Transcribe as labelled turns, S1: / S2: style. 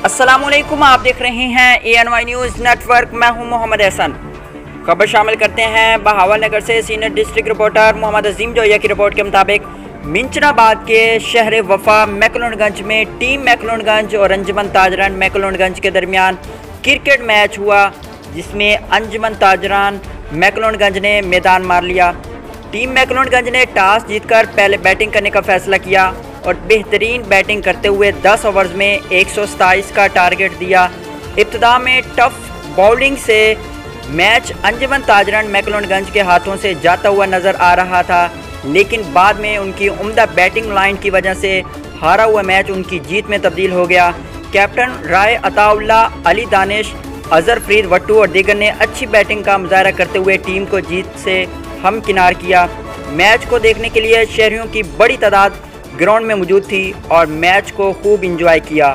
S1: अस्सलामुअलैकुम, आप देख रहे हैं ANY न्यूज़ नेटवर्क। मैं हूं मोहम्मद एहसन। खबर शामिल करते हैं बहावल नगर से सीनियर डिस्ट्रिक्ट रिपोर्टर मोहम्मद अजीम जोया की रिपोर्ट के मुताबिक मिंचनाबाद के शहर वफा मैकलोडगंज में टीम मैकलोडगंज और अंजुमन ताजरान मैकलोडगंज के दरमियान क्रिकेट मैच हुआ, जिसमें अंजुमन ताजरान मैकलोडगंज ने मैदान मार लिया। टीम मैकलोडगंज ने टॉस जीतकर पहले बैटिंग करने का फैसला किया और बेहतरीन बैटिंग करते हुए 10 ओवर्स में 127 का टारगेट दिया। इब्तिदा में टफ बॉलिंग से मैच अंजुमन ताजरान मैकलोडगंज के हाथों से जाता हुआ नज़र आ रहा था, लेकिन बाद में उनकी उम्दा बैटिंग लाइन की वजह से हारा हुआ मैच उनकी जीत में तब्दील हो गया। कैप्टन राय अताउल्ला, अली दानिश, अजहर फरीद वट्टू और दीगर ने अच्छी बैटिंग का मुजाहरा करते हुए टीम को जीत से हमकिनार किया। मैच को देखने के लिए शहरियों की बड़ी तादाद ग्राउंड में मौजूद थी और मैच को खूब इंजॉय किया।